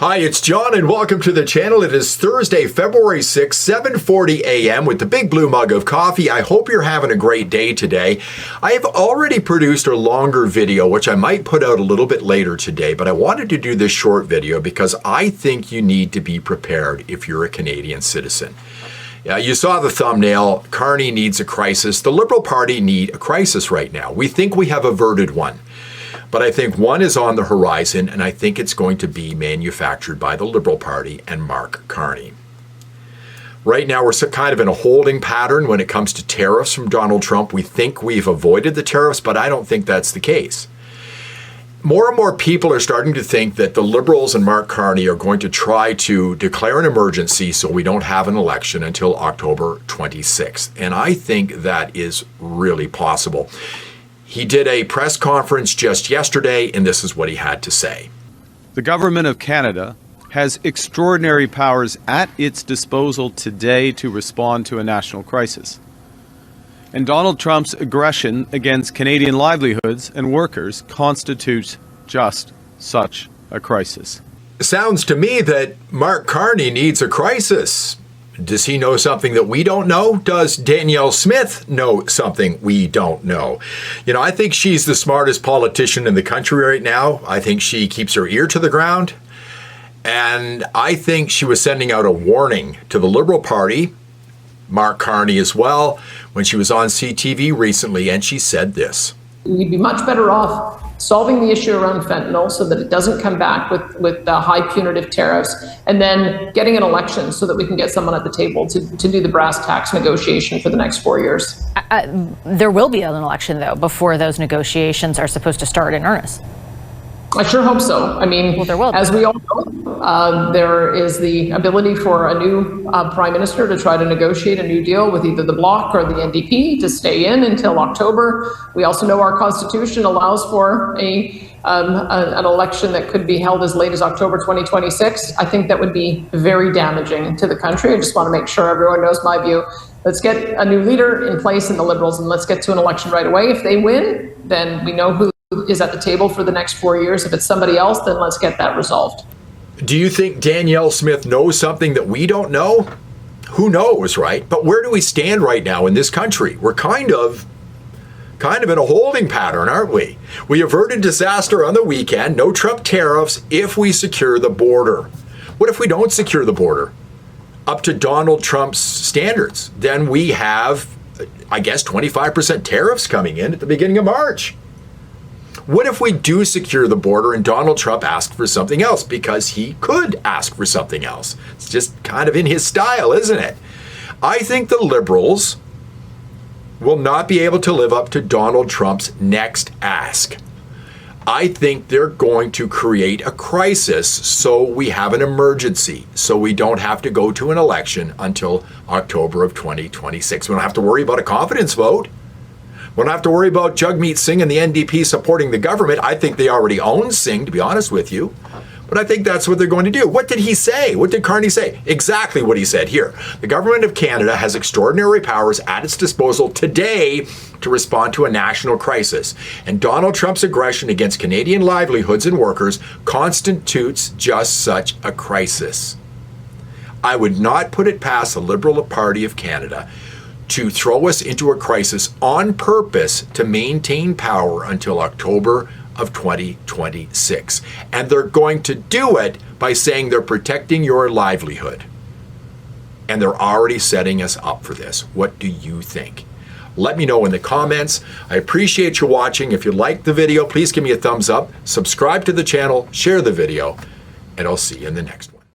Hi, it's John and welcome to the channel. It is Thursday, February 6th, 7:40 a.m. with the big blue mug of coffee. I hope you're having a great day today. I have already produced a longer video, which I might put out a little bit later today, but I wanted to do this short video because I think you need to be prepared if you're a Canadian citizen. You saw the thumbnail. Carney needs a crisis. The Liberal Party need a crisis right now. We think we have averted one. But I think one is on the horizon, and I think it's going to be manufactured by the Liberal Party and Mark Carney. Right now, we're kind of in a holding pattern when it comes to tariffs from Donald Trump. We think we've avoided the tariffs, but I don't think that's the case. More and more people are starting to think that the Liberals and Mark Carney are going to try to declare an emergency so we don't have an election until October 26th. And I think that is really possible. He did a press conference just yesterday, and this is what he had to say. The government of Canada has extraordinary powers at its disposal today to respond to a national crisis. And Donald Trump's aggression against Canadian livelihoods and workers constitutes just such a crisis. Sounds to me that Mark Carney needs a crisis. Does he know something that we don't know? Does Danielle Smith know something we don't know? I think she's the smartest politician in the country right now. I think she keeps her ear to the ground. And I think she was sending out a warning to the Liberal Party, Mark Carney as well, when she was on CTV recently, and she said this. We'd be much better off solving the issue around fentanyl so that it doesn't come back with high punitive tariffs, and then getting an election so that we can get someone at the table to do the brass tacks negotiation for the next 4 years. There will be an election, though, before those negotiations are supposed to start in earnest. I sure hope so. As we all know, there is the ability for a new prime minister to try to negotiate a new deal with either the Bloc or the NDP to stay in until October. We also know our Constitution allows for an election that could be held as late as October 2026. I think that would be very damaging to the country. I just want to make sure everyone knows my view. Let's get a new leader in place in the Liberals, and let's get to an election right away. If they win, then we know who is at the table for the next 4 years. If it's somebody else, then let's get that resolved. Do you think Danielle Smith knows something that we don't know? Who knows, right? But where do we stand right now in this country? We're kind of in a holding pattern, aren't we? We averted disaster on the weekend, no Trump tariffs if we secure the border. What if we don't secure the border up to Donald Trump's standards? Then we have, 25% tariffs coming in at the beginning of March. What if we do secure the border and Donald Trump asked for something else? Because he could ask for something else. It's just kind of in his style, isn't it? I think the Liberals will not be able to live up to Donald Trump's next ask. I think they're going to create a crisis so we have an emergency, so we don't have to go to an election until October of 2026. We don't have to worry about a confidence vote. We don't have to worry about Jagmeet Singh and the NDP supporting the government. I think they already own Singh, to be honest with you. But I think that's what they're going to do. What did he say? What did Carney say? Exactly what he said here. The government of Canada has extraordinary powers at its disposal today to respond to a national crisis. And Donald Trump's aggression against Canadian livelihoods and workers constitutes just such a crisis. I would not put it past the Liberal Party of Canada to throw us into a crisis on purpose to maintain power until October of 2026. And they're going to do it by saying they're protecting your livelihood. And they're already setting us up for this. What do you think? Let me know in the comments. I appreciate you watching. If you liked the video, please give me a thumbs up, subscribe to the channel, share the video, and I'll see you in the next one.